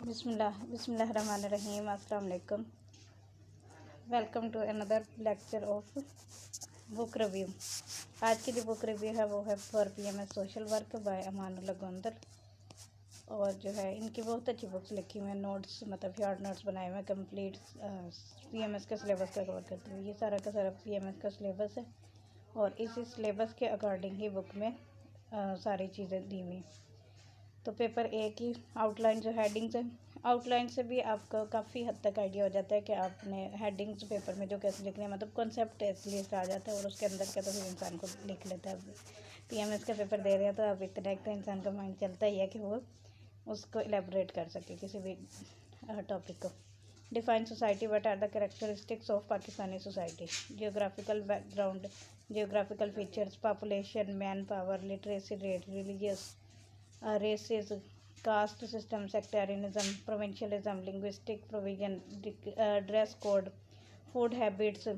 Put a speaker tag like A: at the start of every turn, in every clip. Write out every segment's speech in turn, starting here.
A: बिस्मिल्लाहिर्रहमानिर्रहीम। अस्सलाम वालेकुम। Welcome to another lecture of book review. आज की जो बुक रिव्यू है वो है for PMS social work by Amanullah Gondal. और जो है इनकी बहुत अच्छी बुक्स लिखी हुई हैं, नोट्स मतलब शॉर्ट नोट्स बनाए हुए हैं, कंप्लीट PMS के सिलेबस का कवर करते हुए। ये सारा का सारा PMS का सिलेबस है और इसी सिलेबस के अकॉर्डिंग ही बुक में सारी चीज़ें दी हुई। तो पेपर ए की आउटलाइन जो हेडिंग्स है, आउटलाइन से भी आपको काफ़ी हद तक आइडिया हो जाता है कि आपने हेडिंग्स पेपर में जो कैसे लिखने हैं, मतलब कॉन्सेप्ट एटलीस्ट आ जाता है और उसके अंदर का तो फिर इंसान को लिख लेता है। PMS का पेपर दे रहे हैं तो अब इतना एक तो इंसान का माइंड चलता ही है कि वो उसको एलेबोरेट कर सके किसी भी टॉपिक को। Define society, what are the characteristics of Pakistani society. Geographical background, geographical features, population, man power, literacy rate, religious races, caste system, sectarianism, provincialism, linguistic provision, dress code, food habits,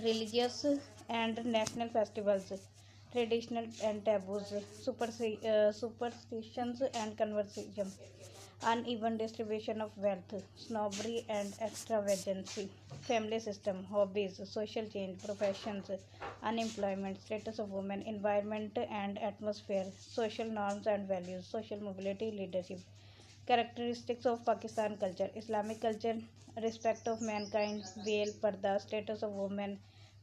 A: religious and national festivals, traditional and taboos, superstitions and conversation, uneven distribution of wealth, snobbery and extravagancy, family system, hobbies, social change, professions, unemployment, status of women, environment and atmosphere, social norms and values, social mobility, leadership. Characteristics of Pakistan culture: Islamic culture, respect of mankind, veil, parda, status of women,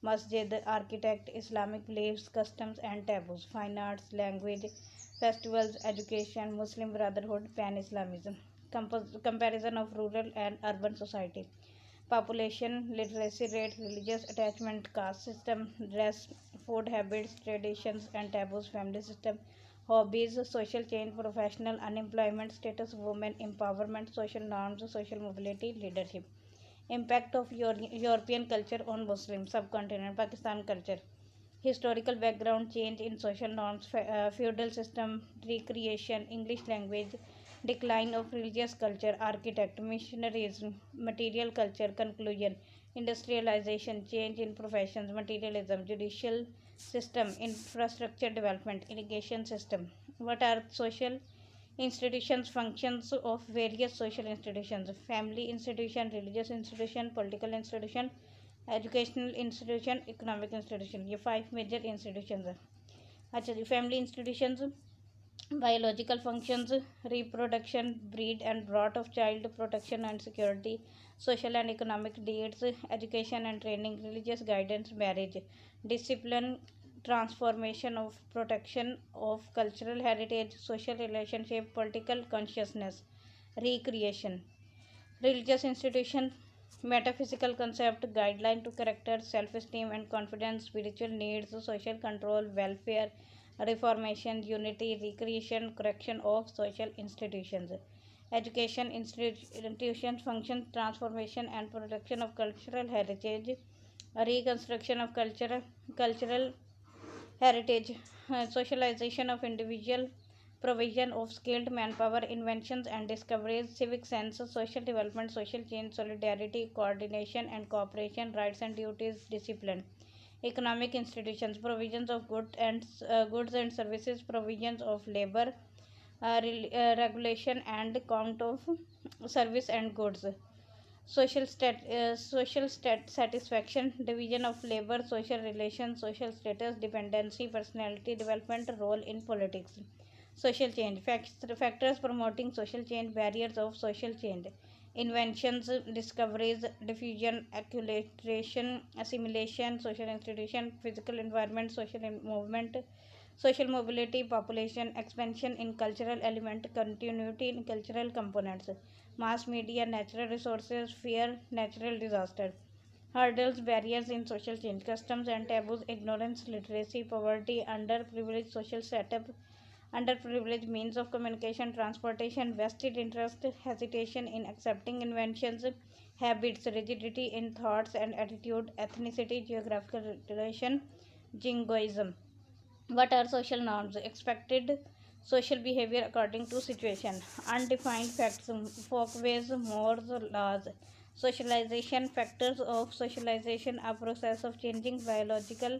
A: masjid, architect, Islamic beliefs, customs and taboos, fine arts, language, festivals, education, Muslim brotherhood, pan-Islamism. Comparison of rural and urban society: population, literacy rate, religious attachment, caste system, dress, food habits, traditions and taboos, family system, hobbies, social change, professional unemployment, status of women, empowerment, social norms, social mobility, leadership. Impact of European culture on Muslim subcontinent, Pakistan culture. Historical background, change in social norms, feudal system, recreation, English language, decline of religious culture, architect, missionaries, material culture, conclusion, industrialization, change in professions, materialism, judicial system, infrastructure development, irrigation system. What are social institutions? Functions of various social institutions: family institution, religious institution, political institution, educational institution, economic institution. ये 5 major institutions हैं। अच्छा जी, family institutions, biological functions, reproduction, breed and brought of child, protection and security, social and economic needs, education and training, religious guidance, marriage, discipline, transformation of protection of cultural heritage, social relationship, political consciousness, recreation. Religious institution, metaphysical concept, guideline to character, self-esteem and confidence, spiritual needs, social control, welfare, reformation, unity, recreation, correction of social institutions. Education institutions, function, transformation and protection of cultural heritage, reconstruction of cultural heritage, socialization of individual, provision of skilled manpower, inventions and discoveries, civic sense, social development, social change, solidarity, coordination and cooperation, rights and duties, discipline. Economic institutions, provisions of goods and services, provisions of labor, regulation and count of service and goods. Social satisfaction, division of labor, social relations, social status, dependency, personality development, role in politics. Social change, factors promoting social change, barriers of social change, inventions, discoveries, diffusion, acculturation, assimilation, social institution, physical environment, social movement, social mobility, population, expansion in cultural element, continuity in cultural components, mass media, natural resources, fear, natural disaster. Hurdles, barriers in social change, customs and taboos, ignorance, literacy, poverty, underprivileged social setup, underprivileged means of communication, transportation, vested interest, hesitation in accepting inventions, habits, rigidity in thoughts and attitude, ethnicity, geographical relation, jingoism. What are social norms? Expected social behavior according to situation, undefined facts, folkways, mores, laws. Socialization, factors of socialization, a process of changing biological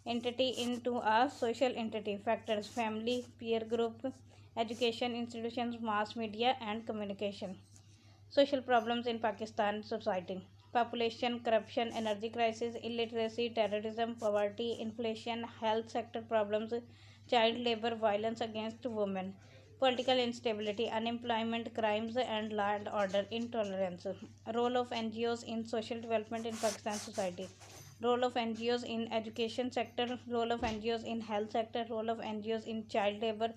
A: entity into a social entity. Factors: family, peer group, education institutions, mass media, and communication. Social problems in Pakistan society: population, corruption, energy crisis, illiteracy, terrorism, poverty, inflation, health sector problems, child labor, violence against women, political instability, unemployment, crimes and law and order, intolerance. Role of NGOs in social development in Pakistan society: role of NGOs in education sector, role of NGOs in health sector, role of NGOs in child labor,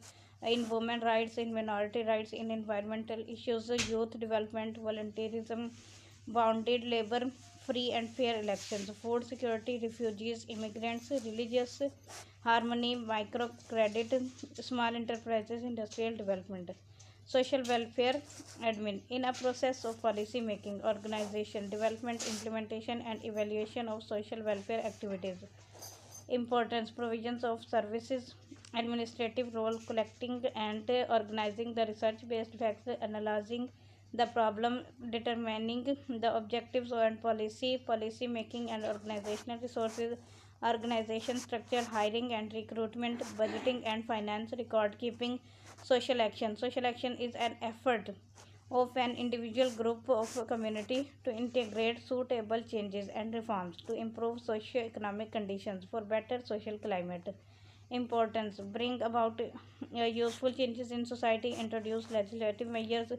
A: in women rights, in minority rights, in environmental issues, youth development, volunteerism, bounded labor, free and fair elections, food security, refugees, immigrants, religious harmony, microcredit, small enterprises, industrial development. Social welfare admin: in a process of policy making, organization, development, implementation, and evaluation of social welfare activities. Importance: provisions of services, administrative role, collecting and organizing the research based facts, analyzing the problem, determining the objectives and policy making and organizational resources, organization structure, hiring and recruitment, budgeting and finance, record keeping. Social action is an effort of an individual, group of a community to integrate suitable changes and reforms to improve socio-economic conditions for better social climate. Importance: bring about useful changes in society, introduce legislative measures,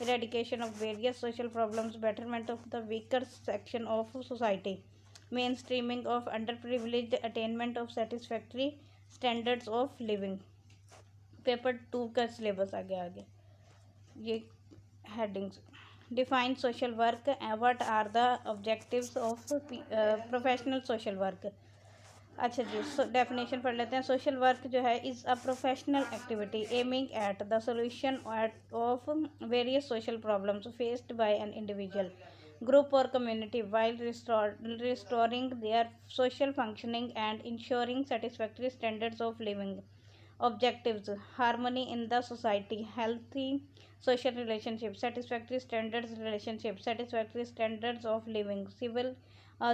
A: eradication of various social problems, betterment of the weaker section of society, mainstreaming of underprivileged, attainment of satisfactory standards of living. Paper two का syllabus आ गया आगे ये headings. Define social work, what are the objectives of professional social work. अच्छा जी, definition पढ़ लेते हैं. सोशल वर्क जो है is a professional activity aiming at the solution of various social problems faced by an individual, group or community while restoring their social functioning and ensuring satisfactory standards of living. Objectives: harmony in the society, healthy social relationships, satisfactory standards of living,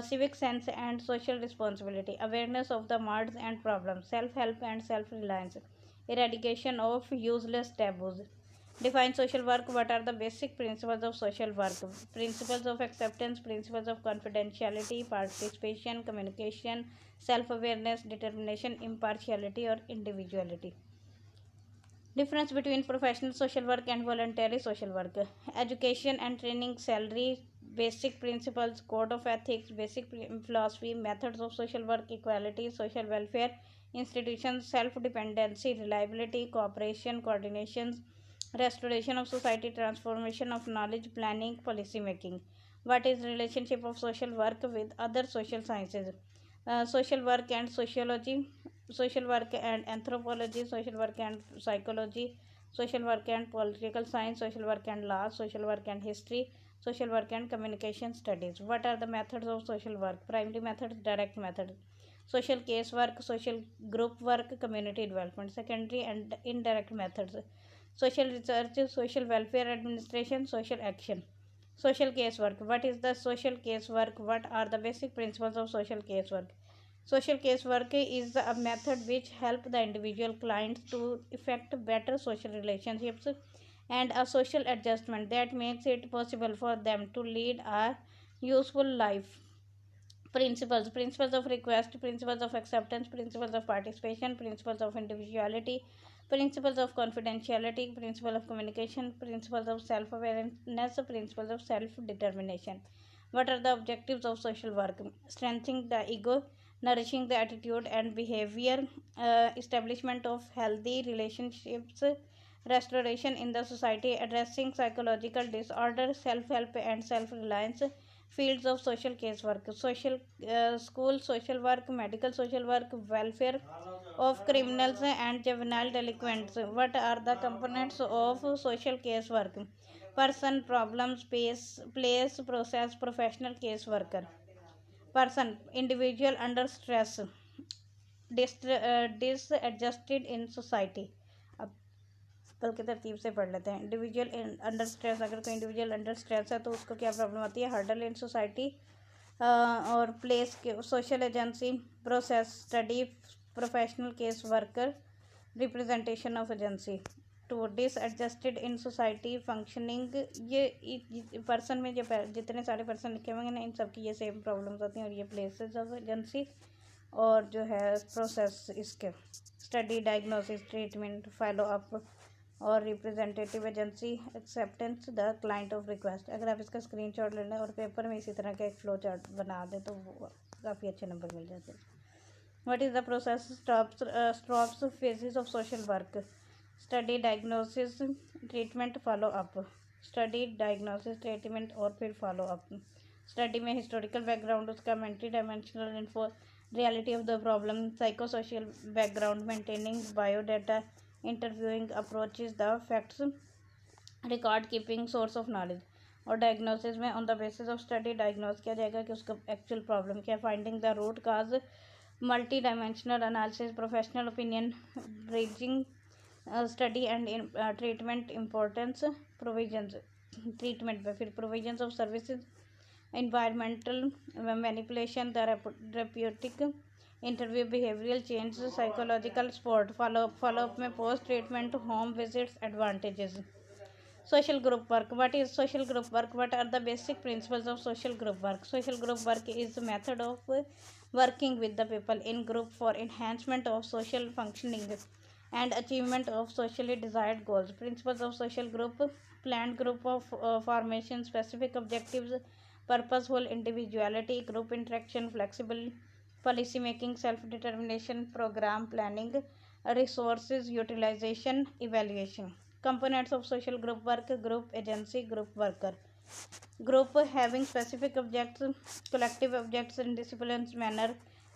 A: civic sense and social responsibility, awareness of the needs and problems, self-help and self-reliance, eradication of useless taboos. Define social work. What are the basic principles of social work? Principles of acceptance, principles of confidentiality, participation, communication, self-awareness, determination, impartiality or individuality. Difference between professional social work and voluntary social work: education and training, salary, basic principles, code of ethics, basic philosophy, methods of social work, equality, social welfare, institutions, self-dependency, reliability, cooperation, coordination, restoration of society, transformation of knowledge, planning, policy making. What is relationship of social work with other social sciences? Social work and sociology, social work and anthropology, social work and psychology, social work and political science, social work and law, social work and history, social work and communication studies. What are the methods of social work? Primary methods, direct methods, social case work, social group work, community development. Secondary and indirect methods: social research, social welfare administration, social action. Social case work. What is the social case work? What are the basic principles of social case work? Social case work is a method which help the individual clients to effect better social relationships and a social adjustment that makes it possible for them to lead a useful life. Principles of request, principles of acceptance, principles of participation, principles of individuality, principles of confidentiality, principle of communication, principles of self-awareness, principles of self-determination. What are the objectives of social work? Strengthening the ego, nourishing the attitude and behavior, establishment of healthy relationships, restoration in the society, addressing psychological disorder, self-help and self-reliance. Fields of social case work: social school social work, medical social work, welfare of criminals and juvenile delinquents. What are the components of social case work? Person, problems, place, process, professional case worker. Person: individual under stress, disadjusted in society. अब कल की तरतीब से पढ़ लेते हैं. Individual under stress, अगर कोई इंडिविजुअल अंडर स्ट्रेस है तो उसको क्या प्रॉब्लम आती है? Hurdle in society. और प्लेस के social agency, process, study, professional case worker, representation of agency. To disadjusted in society functioning, ये पर्सन में जो जितने सारे पर्सन लिखे हुए हैं ना, इन सबकी ये सेम प्रॉब्लम्स होती हैं। और ये प्लेसेस ऑफ एजेंसी और जो है प्रोसेस इसके study, diagnosis, treatment, follow up और representative agency acceptance the client of request. अगर आप इसका स्क्रीनशॉट ले लें और पेपर में इसी तरह का एक फ्लो चार्ट बना दें तो काफ़ी अच्छे नंबर मिल जाते हैं। What is the process stops phases of social work? Study, diagnosis, treatment, follow up. Study, diagnosis, treatment और फिर फॉलो अप। स्टडी में हिस्टोरिकल बैकग्राउंड, उसका mentally dimensional info, reality of the problem, psychosocial background, maintaining biodata, interviewing approaches, the facts, record keeping, source of knowledge. और diagnosis में on the basis of study diagnose किया जाएगा कि उसका actual problem क्या है, finding the root cause, multi dimensional analysis, professional opinion, bridging study and treatment importance, provisions treatment में, फिर provisions of services, environmental manipulation, therapeutic, interview, behavioral change, psychological support, follow up में post treatment, home visits, advantages. Social group work. What is social group work? What are the basic principles of social group work? Social group work is a method of working with the people in group for enhancement of social functioning and achievement of socially desired goals. Principles of social group: planned group of formation, specific objectives, purposeful individuality, group interaction, flexible policy making, self-determination, program planning, resources utilization, evaluation. Components of social group work: group, agency, group worker. Group having specific objects, collective objects in disciplines, manner,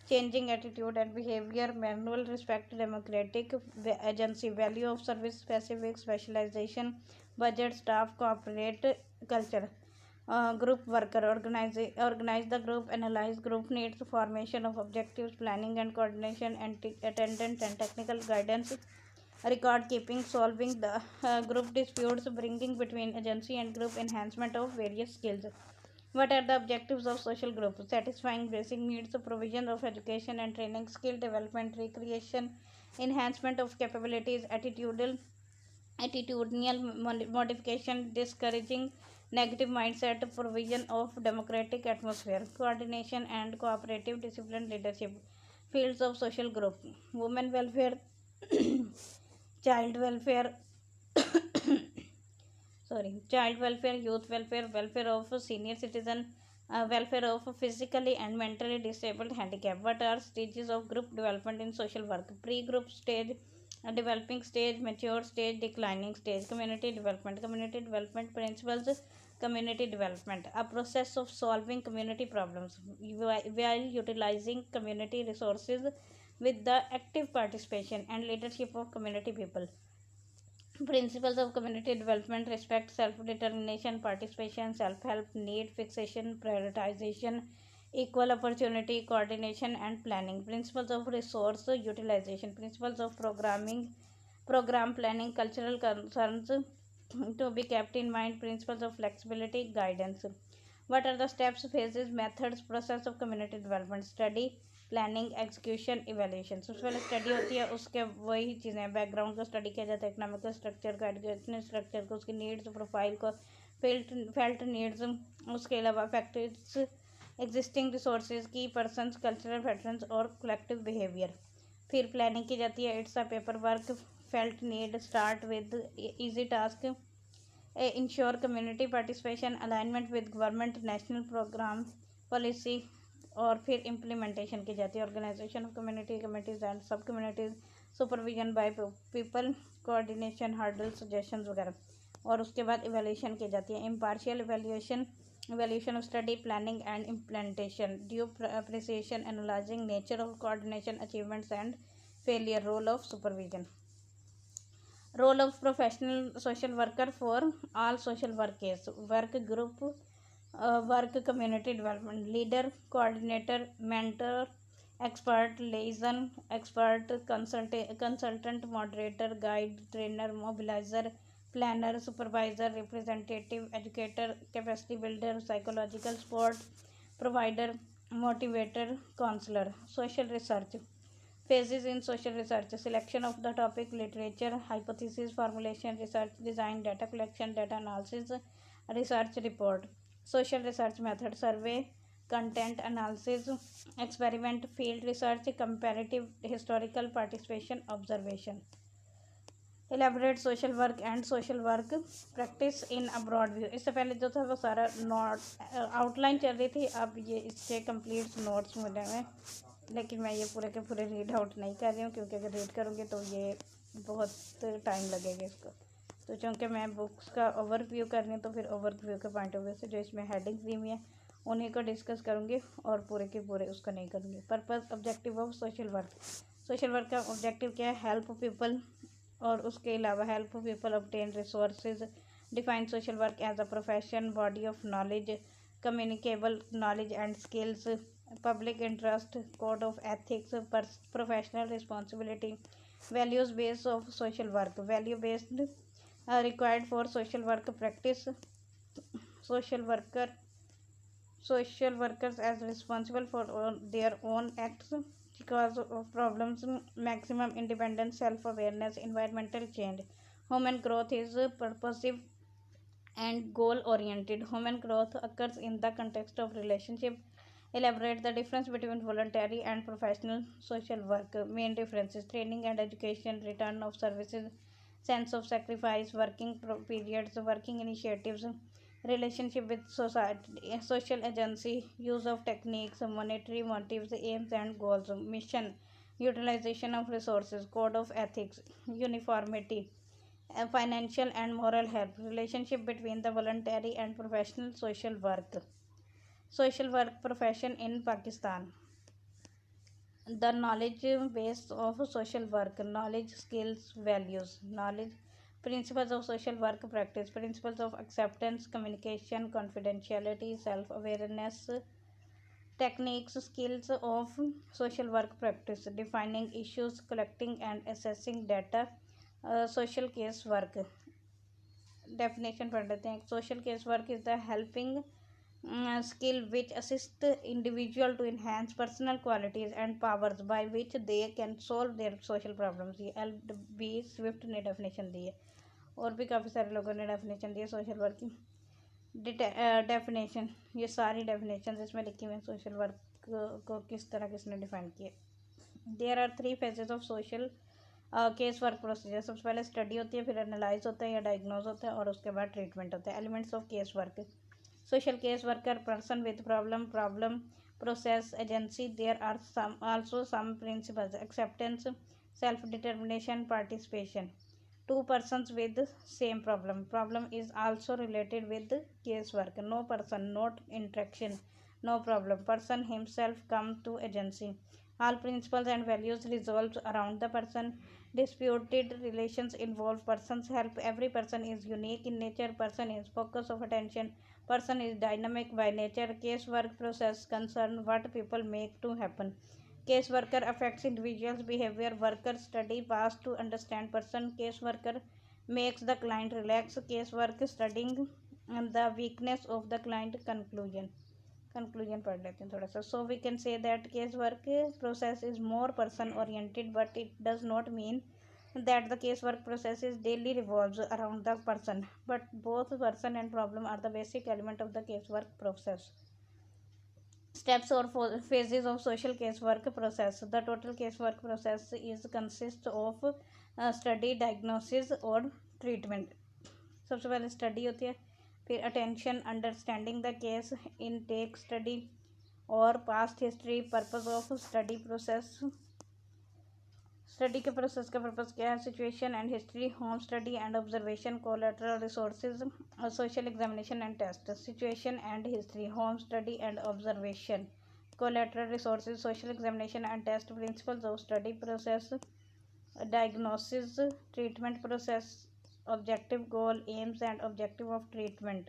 A: changing attitude and behavior, manual respect, democratic agency, value of service, specific specialization, budget, staff, corporate culture. Group worker organize the group, analyze group needs, formation of objectives, planning and coordination, and attendance and technical guidance, record keeping, solving the group disputes, bringing between agency and group, enhancement of various skills. What are the objectives of social group? Satisfying basic needs, provision of education and training, skill development, recreation, enhancement of capabilities, attitudinal modification, discouraging negative mindset, provision of democratic atmosphere, coordination and cooperative discipline, leadership. Fields of social group: women welfare, child welfare, youth welfare, welfare of senior citizen, welfare of physically and mentally disabled, handicap. What are stages of group development in social work? Pre-group stage, developing stage, mature stage, declining stage. Community development principles, community development, a process of solving community problems while utilizing community resources with the active participation and leadership of community people. Principles of community development: respect, self-determination, participation, self-help, need fixation, prioritization, equal opportunity, coordination and planning. Principles of resource utilization: principles of program planning, cultural concerns to be kept in mind, principles of flexibility, guidance. What are the steps, phases, methods, process of community development? Study, planning, execution, evaluation. सबसे पहले study होती है, उसके वही चीज़ें background को study किया जाता है, इकोनॉमिकल स्ट्रक्चर को, एजुकेशनल स्ट्रक्चर को, उसकी नीड्स प्रोफाइल को, फेल्ट नीड्स, उसके अलावा फैक्टर्स, एग्जिस्टिंग रिसोर्सेज की, पर्सनस, कल्चरल पैटर्न्स और कलेक्टिव बिहेवियर. फिर प्लानिंग की जाती है. It's a paper work. Felt need start with easy task, ensure community participation, alignment with government, national programme, policy. और फिर इम्प्लीमेंटेशन की जाती है. Organisation of community committees and sub communities, supervision by people, coordination, hurdle, suggestions वगैरह. और उसके बाद evaluation की जाती है. Impartial evaluation of study, planning and implementation, due appreciation, analysing nature of coordination, achievements and failure, role of supervision. Role of professional social worker for all social work case. Work group work, community development, leader, coordinator, mentor, expert, liaison, expert, consultant, moderator, guide, trainer, mobiliser, planner, supervisor, representative, educator, capacity builder, psychological support provider, motivator, counsellor. Social research. Phases in social research: selection of the topic, literature, hypothesis formulation, research design, data collection, data analysis, research report. Social research method: survey, content analysis, experiment, field research, comparative historical participation, observation. Elaborate social work and social work practice in a broad view. इससे पहले जो था वो सारा note outline चल रही थी, अब ये इसके कंप्लीट नोट्स मिले हुए, लेकिन मैं ये पूरे के पूरे रीड आउट नहीं कर रही हूँ क्योंकि अगर रीड करूँगी तो ये बहुत टाइम लगेगा इसको। तो चूँकि मैं बुक्स का ओवरव्यू कर रही हूँ तो फिर ओवरव्यू के पॉइंट ऑफ व्यू से जो इसमें हेडिंग्स दी हुई हैं उन्हीं को डिस्कस करूँगी और पूरे के पूरे उसको नहीं करूँगी। Purpose objective of social work: social work का ऑब्जेक्टिव क्या है? हेल्प पीपल, और उसके अलावा help people obtain resources, define social work as a profession, body of knowledge, communicable knowledge and skills, public interest, code of ethics, professional responsibility, values based of social work, value based required for social work practice, social workers as responsible for their own acts because of problems, maximum independence, self-awareness, environmental change. Human growth is purposive and goal-oriented. Human growth occurs in the context of relationship. Elaborate the difference between voluntary and professional social work. Main differences: training and education, return of services, sense of sacrifice, working periods, working initiatives, relationship with society, social agency, use of techniques, monetary motives, aims and goals, mission, utilization of resources, code of ethics, uniformity, financial and moral help, relationship between the voluntary and professional social work. Social work profession in Pakistan. The knowledge base of social work: knowledge, skills, values. Knowledge: principles of social work practice, principles of acceptance, communication, confidentiality, self-awareness, techniques, skills of social work practice, defining issues, collecting and assessing data, social case work. Definition पढ़ लेते हैं. Social case work is the helping skill which assist individual to enhance personal qualities and powers by which they can solve their social problems. ये LB Swift ने definition दी है, और भी काफ़ी सारे लोगों ने डेफिनेशन दी है सोशल वर्क की. डेफिनेशन, ये सारी डेफिनेशन इसमें लिखी हुई हैं सोशल वर्क को किस तरह किसने डिफाइन किए. There are 3 phases of social case work procedure. सबसे पहले स्टडी होती है, फिर एनालाइज होता है या डायग्नोज होता है, और उसके बाद ट्रीटमेंट होता है. Elements of case work: social case worker, person with problem, process, agency. There are also some principles: acceptance, self-determination, participation. Two persons with same problem is also related with case work. No person, not interaction, no problem. Person himself come to agency. All principles and values resolve around the person. Disputed relations involve persons help. Every person is unique in nature. Person is focus of attention. Person is dynamic by nature. Case work process concern what people make to happen. Case worker affects individual's behavior. Worker study past to understand person. Case worker makes the client relax. Case work studying the weakness of the client. Conclusion पढ़ लेते हैं थोड़ा सा. So we can say that case work process is more person oriented, but it does not mean that the case work process is daily revolves around the person, but both person and problem are the basic element of the case work process. Steps or phases of social case work process. The total case work process is consists of study, diagnosis और treatment. सबसे पहले study होती है, फिर attention, understanding the case, intake study और past history. Purpose of study process: study के process का purpose क्या है? Situation and history, home study and observation, collateral resources, social examination and test. Situation and history, home study and observation, collateral resources, social examination and test. Principles of study process, diagnosis, treatment process, objective goal, aims and objective of treatment,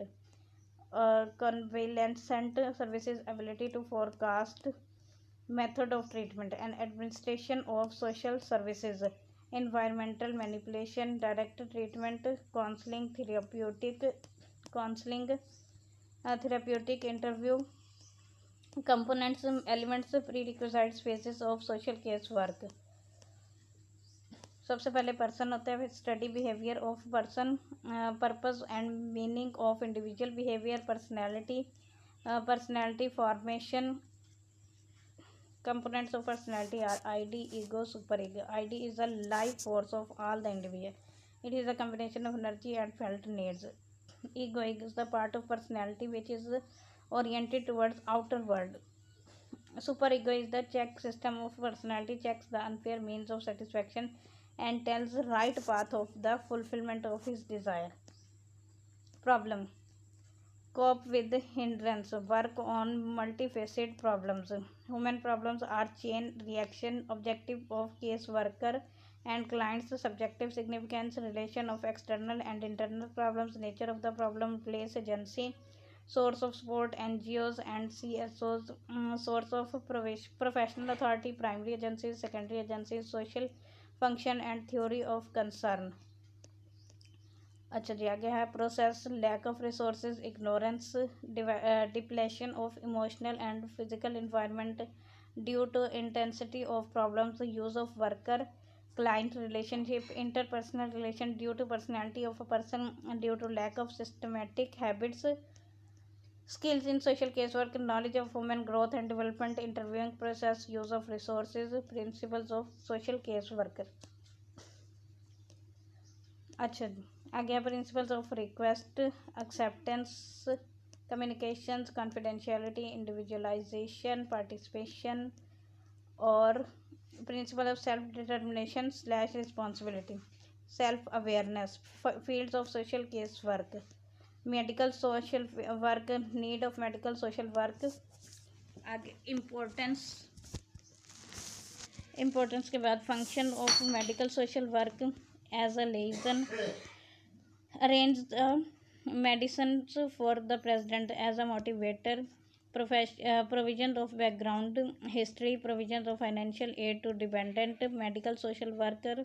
A: convalescent services, ability to forecast, method of treatment and administration of social services, environmental manipulation, direct treatment, counseling, therapeutic interview. Components, elements, prerequisites, phases of social case work. सबसे पहले person होता है, फिर study behaviour of person, purpose and meaning of individual behaviour, personality formation. Components of personality are ID, ego, superego. ID is the life force of all the individual. It is a combination of energy and felt needs. Ego is the part of personality which is oriented towards outer world. Superego is the check system of personality, checks the unfair means of satisfaction and tells the right path of the fulfillment of his desire. Problem. Cope with hindrance, work on multifaceted problems. Human problems are chain reaction, objective of case worker and client's subjective significance, relation of external and internal problems, nature of the problem, place, agency, source of support, NGOs and CSOs, source of professional authority, primary agencies, secondary agencies, social function and theory of concern. अच्छा जी, आगे है process, lack of resources, ignorance, depletion of emotional and physical environment due to intensity of problems, use of worker client relationship, interpersonal relation due to personality of a person, due to lack of systematic habits, skills in social casework, knowledge of women growth and development, interviewing process, use of resources, principles of social caseworker. अच्छा जी, आगे principles of request, acceptance, communications, confidentiality, individualisation, participation और principle of self determination slash responsibility, self awareness, fields of social case work, medical social work, need of medical social work. आगे importance के बाद function of medical social work as a liaison, arrange the medicines for the president as a motivator, provision of background history, provisions of financial aid to dependent medical social worker,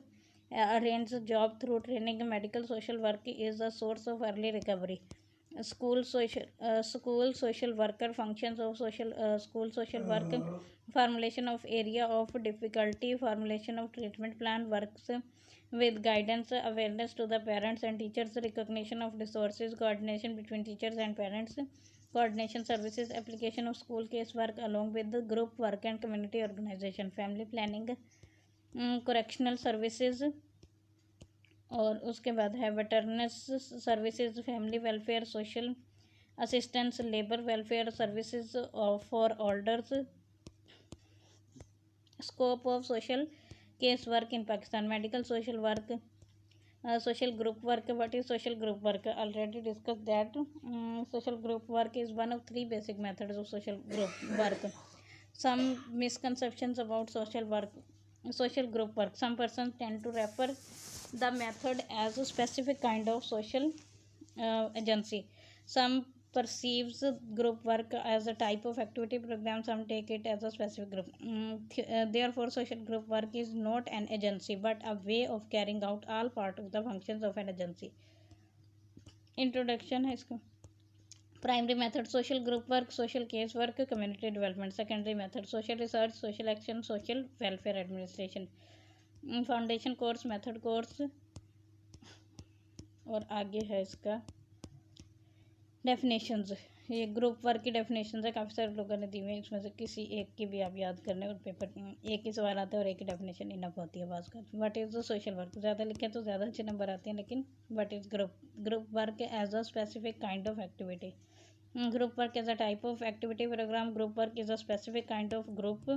A: arrange job through training. Medical social work is a source of early recovery. School social worker, functions of school social work, formulation of area of difficulty, formulation of treatment plan, works with guidance, awareness to the parents and teachers, recognition of resources, coordination between teachers and parents, coordination services, application of school case work along with the group work and community organization, family planning, correctional services. और उसके बाद है veterans services, family welfare, social assistance, labour welfare services for olders. Scope of social case work in Pakistan, medical social work, social group work. What is social group work? Already discussed that. Social group work is one of three basic methods of social group work. Some misconceptions about social group work. Some persons tend to refer the method as a specific kind of social agency. Some perceives group work as a type of activity program. Some take it as a specific group. Therefore, social group work is not an agency but a way of carrying out all part of the functions of an agency. Introduction है इसका. Primary method social group work, social case work, community development. Secondary method social research, social action, social welfare administration. Foundation course, method course. और आगे है इसका definitions. ये group work की definitions है, काफ़ी सारे लोगों ने दी हुई है, इसमें से किसी एक की भी आप याद करने और पेपर एक ही सवाल आता है और एक ही डेफिनेशन इनफ होती है बात कर. What is the social work, ज़्यादा लिखें तो ज़्यादा अच्छे नंबर आते हैं, लेकिन what is group work as a specific kind of activity. Group work as a type of activity program. Group work is a specific kind of group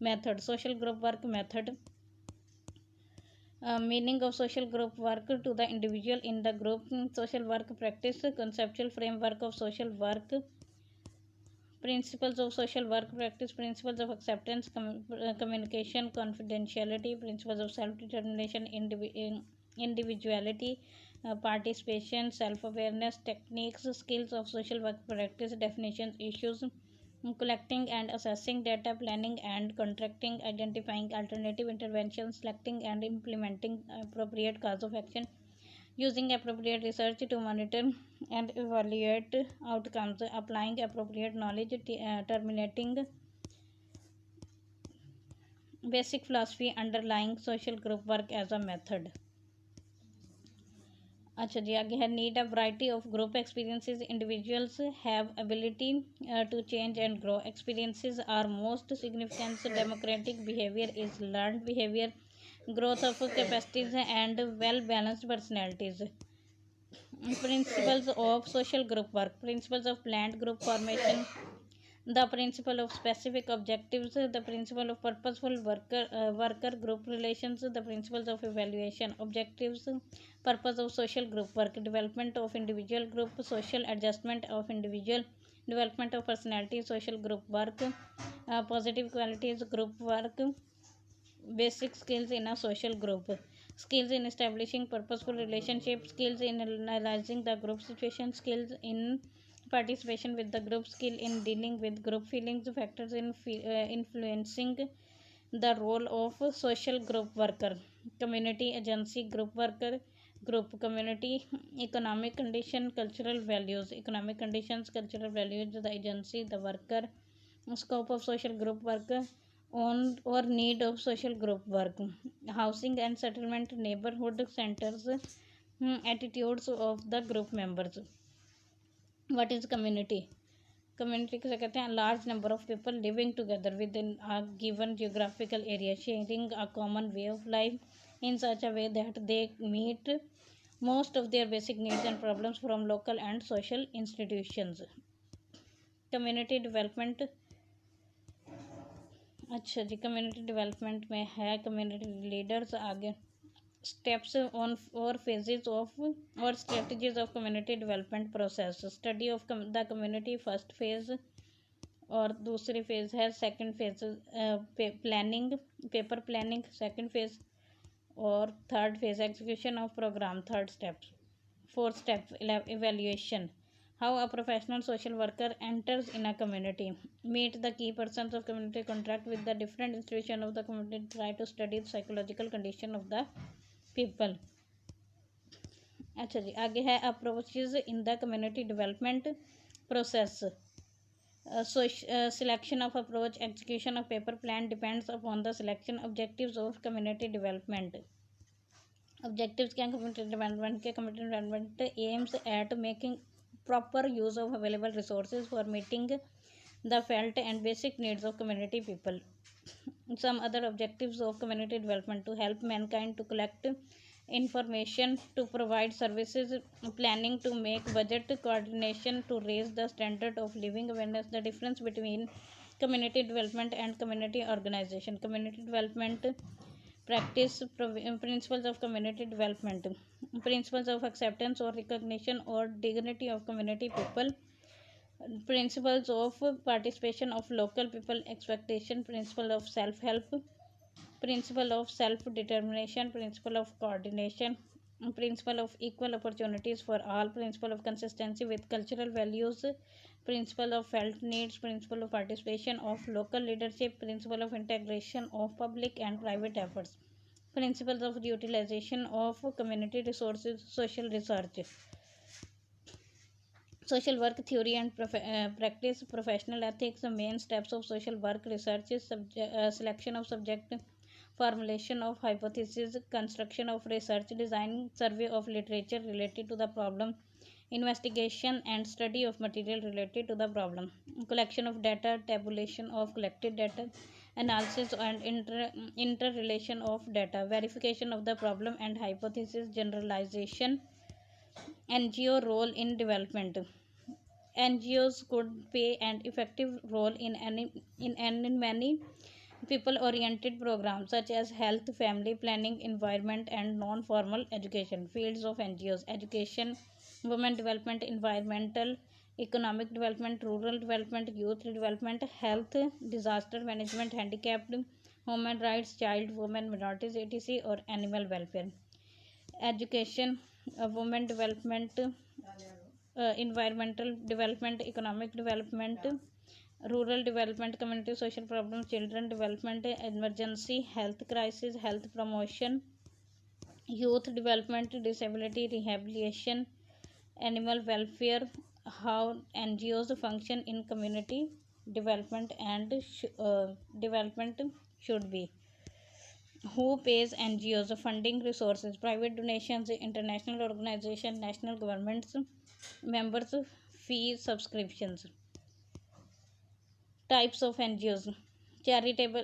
A: method. Social group work method. Meaning of social group work to the individual in the group. Social work practice, conceptual framework of social work, principles of social work practice, principles of acceptance, communication, confidentiality, principles of self-determination, individuality, participation, self-awareness, techniques, skills of social work practice, definitions, issues, collecting and assessing data, planning and contracting, identifying alternative interventions, selecting and implementing appropriate cause of action, using appropriate research to monitor and evaluate outcomes, applying appropriate knowledge, terminating Basic philosophy underlying social group work as a method. अच्छा जी आगे है need a variety of group experiences individuals have ability to change and grow experiences are most significant democratic behaviour is learned behaviour growth of capacities and well balanced personalities. Principles of social group work. Principles of planned group formation. The principle of specific objectives. The principle of purposeful worker group relations. The principles of evaluation. Objectives. Purpose of social group work. Development of individual group. Social adjustment of individual. Development of personality. Social group work. Positive qualities group work. Basic skills in a social group. Skills in establishing purposeful relationships. Skills in analyzing the group situation. Skills in participation with the group. Skill in dealing with group feelings. Factors in influencing the role of social group worker. Community agency group worker. Group community. Economic condition, cultural values. Economic conditions, cultural values, the agency, the worker. Scope of social group work on or need of social group work. Housing and settlement, neighborhood centers, attitudes of the group members. What is community? Community किसे कहते हैं large number of people living together within a given geographical area sharing a common way of life in such a way that they meet most of their basic needs and problems from local and social institutions. Community development. अच्छा जी community development में है community leaders आगे steps on और phases of और strategies of community development process study of the community first phase और दूसरी phase है second phase planning paper planning second phase और third phase execution of programme third step fourth step evaluation. How a professional social worker enters in a community. Meet the key persons of community, contract with the different institutions of the community, try to study the psychological condition of the people. अच्छा जी आगे है approaches in the community development process. Selection of approach, execution of paper plan depends upon the selection objectives of community development. Objectives क्या community development के community development aims at making proper use of available resources for meeting the felt and basic needs of community people. Some other objectives of community development to help mankind to collect information, to provide services, planning, to make budget, coordination, to raise the standard of living, awareness, the difference between community development and community organization. Community development practice principles of community development. Principles of acceptance or recognition or dignity of community people. Principles of participation of local people. Expectation. Principle of self-help. Principle of self-determination. Principle of coordination. Principle of equal opportunities for all. Principle of consistency with cultural values. Principle of felt needs. Principle of participation of local leadership. Principle of integration of public and private efforts. Principles of utilization of community resources. Social research. Social work theory and practice. Professional ethics. Main steps of social work research is selection of subject, formulation of hypothesis, construction of research design, survey of literature related to the problem, investigation and study of material related to the problem, collection of data, tabulation of collected data, analysis and interrelation of data, verification of the problem and hypothesis, generalization. Ngo role in development. NGOs could play an effective role in many people-oriented programs such as health, family planning, environment, and non-formal education. Fields of NGOs: education, women development, environmental, economic development, rural development, youth development, health, disaster management, handicapped, human rights, child, women, minorities, etc., or animal welfare. Education, women development, environmental development, economic development, rural development, community social problems, children development, emergency, health crisis, health promotion, youth development, disability rehabilitation, animal welfare, how NGOs function in community development and development should be. Who pays NGOs funding resources, private donations, international organizations, national governments, members, fees, subscriptions. Types of NGOs: charitable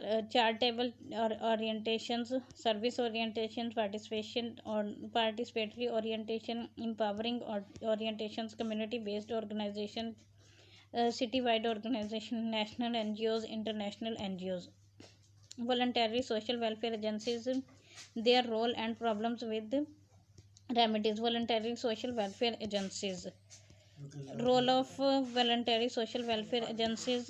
A: orientations, service orientations, participatory orientation, empowering orientations, community-based organization, city-wide organization, national NGOs, international NGOs. Voluntary social welfare agencies, their role and problems with remedies. Voluntary social welfare agencies. Role of voluntary social welfare agencies.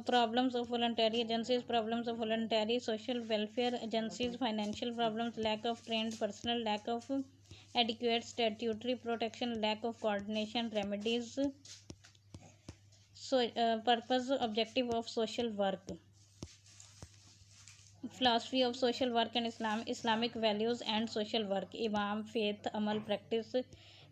A: Problems of voluntary agencies. Problems of voluntary social welfare agencies: financial problems, lack of trained personnel, lack of adequate statutory protection, lack of coordination. Remedies. Purpose, objective of social work. Philosophy of social work and Islamic values and social work. Imam, faith, amal, practice.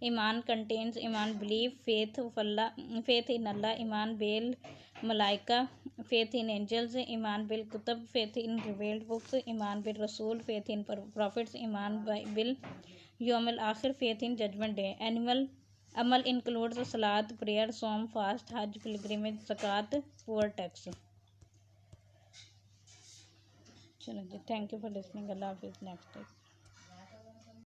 A: Iman contains Iman, belief, faith in Allah. Iman bil malaika, faith in angels. Iman bil kutab, faith in revealed books. Iman bil rasul, faith in prophets. Iman bil yawm al akhir, faith in judgment day. Amal includes salat, prayer, som, fast, hajj, pilgrimage, zakat, poor tax. चलो जी, thank you for listening. अल्लाह हाफिज़। Next